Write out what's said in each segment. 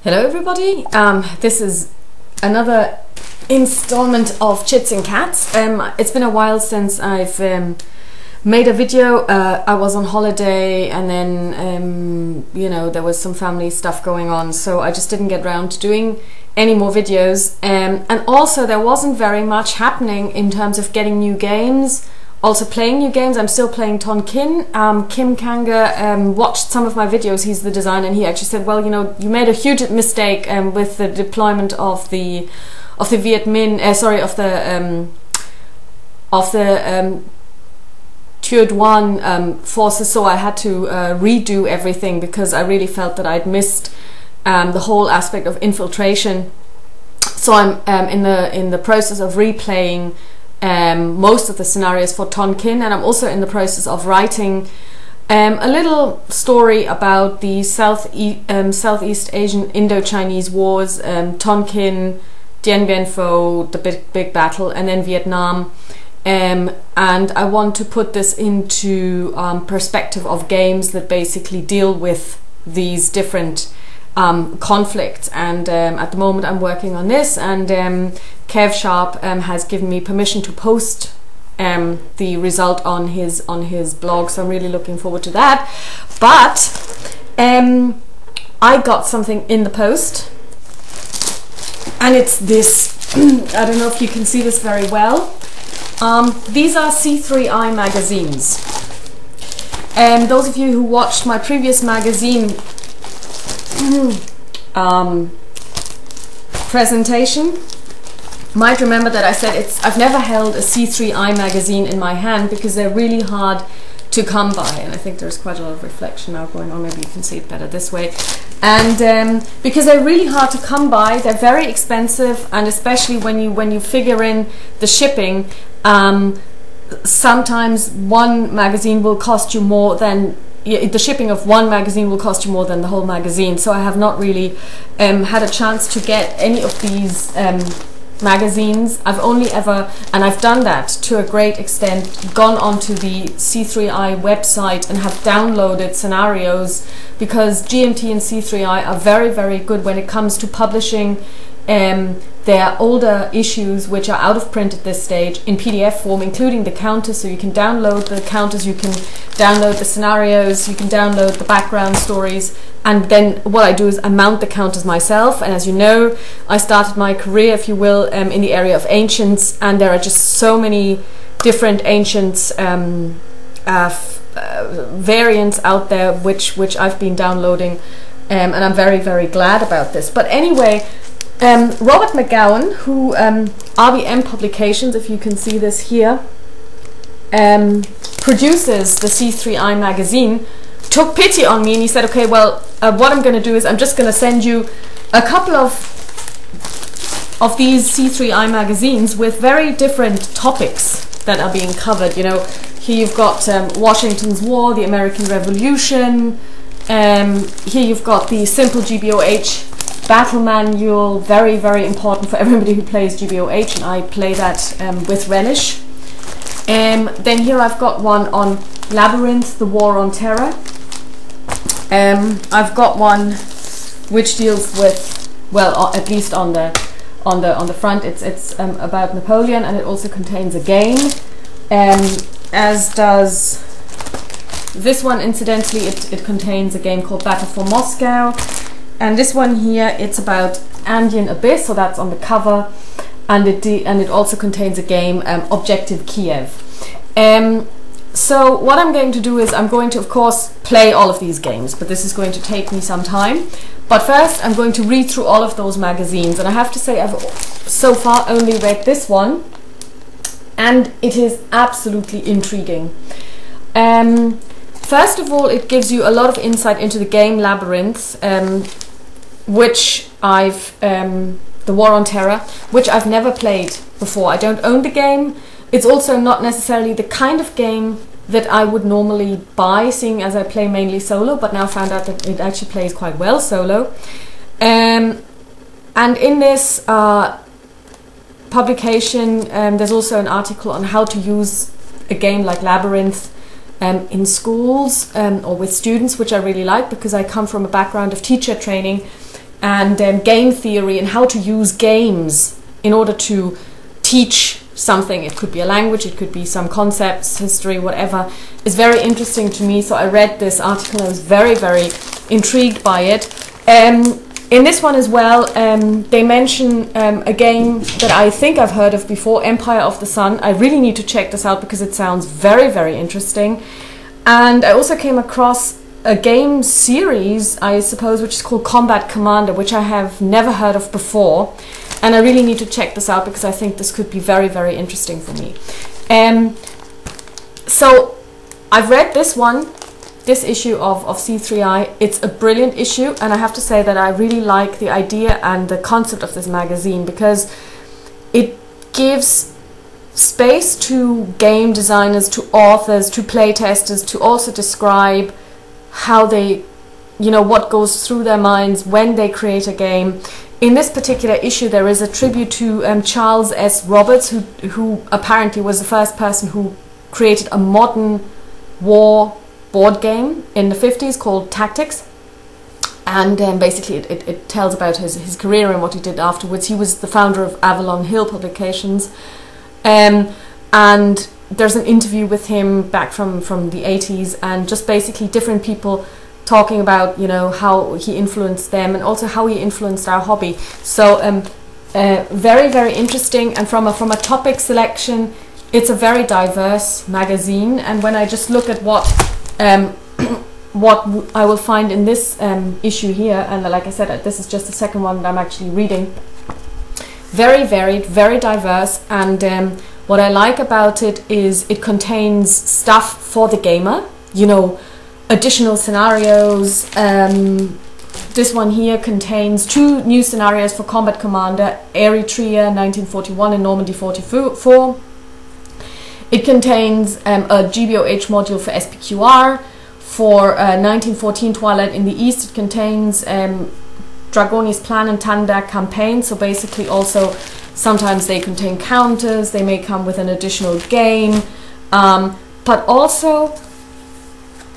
Hello everybody, this is another installment of Chits and Cats. It's been a while since I've made a video. I was on holiday and then you know, there was some family stuff going on, so I just didn't get around to doing any more videos, and also there wasn't very much happening in terms of getting new games. Also playing new games. I'm still playing Tonkin. Kim Kanga watched some of my videos. He's the designer, and he actually said, well, you know, you made a huge mistake with the deployment of the Viet Minh, of the Thuy Duan forces, so I had to redo everything because I really felt that I'd missed the whole aspect of infiltration. So I'm in the process of replaying most of the scenarios for Tonkin, and I'm also in the process of writing a little story about the Southeast Asian Indo-Chinese wars, Tonkin, Dien Bien Phu, the big battle, and then Vietnam. And I want to put this into perspective of games that basically deal with these different conflicts, and at the moment I'm working on this, and Kev Sharp has given me permission to post the result on his blog, so I'm really looking forward to that. But I got something in the post, and it's this. I don't know if you can see this very well. These are C3i magazines, and those of you who watched my previous magazine presentation might remember that I said I've never held a C3i magazine in my hand because they're really hard to come by, and I think there's quite a lot of reflection now going on. Maybe you can see it better this way. And because they're really hard to come by, they're very expensive, and especially when you figure in the shipping, sometimes one magazine will cost you more than the shipping of one magazine will cost you more than the whole magazine. So I have not really had a chance to get any of these magazines. I've only ever, and I've done that to a great extent, gone onto the C3i website and have downloaded scenarios, because GMT and C3i are very, very good when it comes to publishing their older issues, which are out of print at this stage, in PDF form, including the counters. So you can download the counters, you can download the scenarios, you can download the background stories, and then what I do is I mount the counters myself. And as you know, I started my career, if you will, in the area of ancients, and there are just so many different ancients variants out there which I've been downloading, and I'm very, very glad about this. But anyway, Robert McGowan, who RBM Publications, if you can see this here, produces the C3i magazine, took pity on me, and he said, okay, well, what I'm going to do is I'm just going to send you a couple of these C3i magazines with very different topics that are being covered. You know, here you've got Washington's War, the American Revolution. Here you've got the Simple GBOH Battle Manual, very, very important for everybody who plays GBOH, and I play that with relish. Then here I've got one on Labyrinth, the War on Terror. I've got one which deals with, well, at least on the front, it's about Napoleon, and it also contains a game, as does this one. Incidentally, it contains a game called Battle for Moscow. And this one here, it's about Andean Abyss, so that's on the cover, and it also contains a game, Objective Kiev. So what I'm going to do is I'm going to, of course, play all of these games, but this is going to take me some time. But first, I'm going to read through all of those magazines, and I have to say I've so far only read this one, and it is absolutely intriguing. First of all, it gives you a lot of insight into the game Labyrinth, which I've, the War on Terror, which I've never played before. I don't own the game. It's also not necessarily the kind of game that I would normally buy, seeing as I play mainly solo, but now found out that it actually plays quite well solo. And in this publication, there's also an article on how to use a game like Labyrinth in schools or with students, which I really like, because I come from a background of teacher training, and game theory and how to use games in order to teach something. It could be a language, it could be some concepts, history, whatever, is very interesting to me. So I read this article, I was very, very intrigued by it. In this one as well, they mention a game that I think I've heard of before, Empire of the Sun. I really need to check this out because it sounds very, very interesting. And I also came across a game series, I suppose, which is called Combat Commander, which I have never heard of before. And I really need to check this out because I think this could be very, very interesting for me. So I've read this one, this issue of C3i. It's a brilliant issue, and I have to say that I really like the idea and the concept of this magazine because it gives space to game designers, to authors, to playtesters to also describe how they, you know, what goes through their minds when they create a game. In this particular issue, there is a tribute to Charles S. Roberts, who apparently was the first person who created a modern war board game in the 50s called Tactics. And basically it tells about his career and what he did afterwards. He was the founder of Avalon Hill Publications. And there's an interview with him back from the 80s, and just basically different people talking about, you know, how he influenced them and also how he influenced our hobby. So very, very interesting. And from a topic selection, it's a very diverse magazine. And when I just look at what I will find in this issue here, and like I said, this is just the second one that I'm actually reading, very varied, very diverse. And what I like about it is it contains stuff for the gamer, you know, additional scenarios. This one here contains 2 new scenarios for Combat Commander, Eritrea 1941 and Normandy 44. It contains a GBOH module for SPQR. For 1914 Twilight in the East, it contains Dragoni's Plan and Tandak campaign. So basically also sometimes they contain counters, they may come with an additional game, but also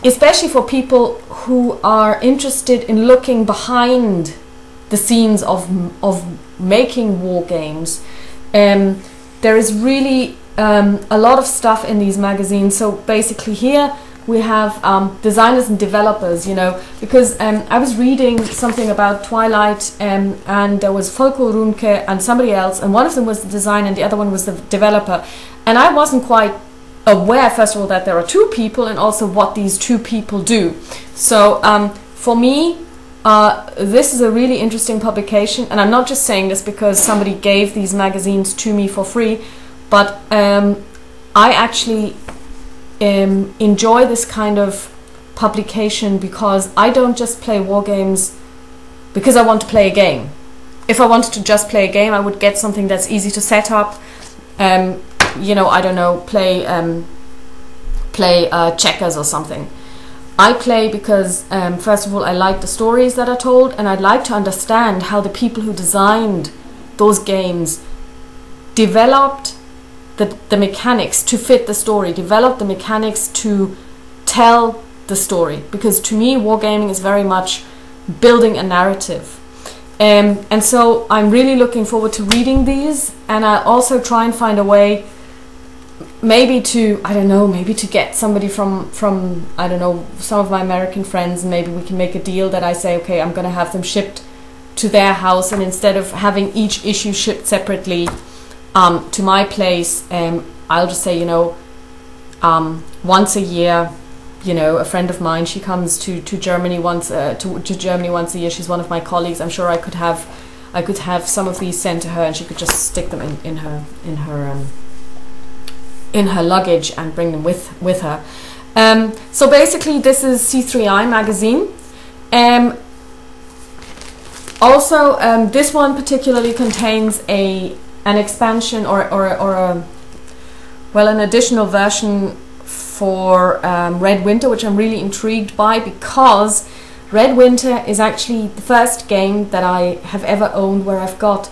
especially for people who are interested in looking behind the scenes of making war games. There is really a lot of stuff in these magazines. So basically here we have designers and developers, you know, because I was reading something about Twilight, and there was Volko Runke and somebody else, and one of them was the designer and the other one was the developer. And I wasn't quite aware, first of all, that there are 2 people and also what these 2 people do. So for me, this is a really interesting publication, and I'm not just saying this because somebody gave these magazines to me for free, but I actually enjoy this kind of publication because I don't just play war games because I want to play a game. If I wanted to just play a game, I would get something that's easy to set up. You know, I don't know, play checkers or something. I play because first of all, I like the stories that are told, and I'd like to understand how the people who designed those games developed the mechanics to fit the story, developed the mechanics to tell the story, because to me wargaming is very much building a narrative. And so I'm really looking forward to reading these, and I'll also try and find a way maybe to, I don't know, maybe to get somebody from I don't know, some of my American friends, and maybe we can make a deal that I say, okay, I'm going to have them shipped to their house, and instead of having each issue shipped separately to my place, I'll just say, you know, once a year, you know, a friend of mine, she comes to Germany once to Germany once a year. She's one of my colleagues. I'm sure I could have some of these sent to her, and she could just stick them in her luggage and bring them with her. So basically, this is C3i magazine. Also, this one particularly contains an expansion or an additional version for Red Winter, which I'm really intrigued by, because Red Winter is actually the first game that I have ever owned where I've got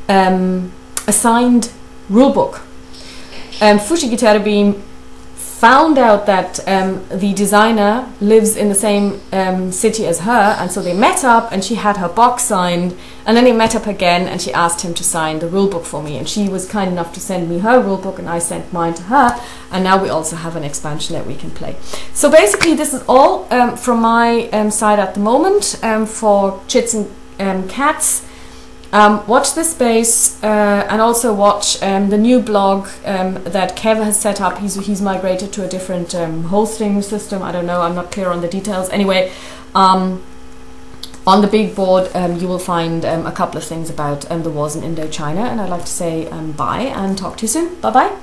a signed rulebook. Fushigi Terabim found out that the designer lives in the same city as her, and so they met up and she had her box signed, and then they met up again and she asked him to sign the rulebook for me, and she was kind enough to send me her rulebook and I sent mine to her, and now we also have an expansion that we can play. So basically this is all from my side at the moment for Chits and Cats. Watch this space and also watch the new blog that Kev has set up. He's migrated to a different hosting system. I don't know, I'm not clear on the details. Anyway, on the big board you will find a couple of things about the wars in Indochina, and I'd like to say bye and talk to you soon. Bye bye.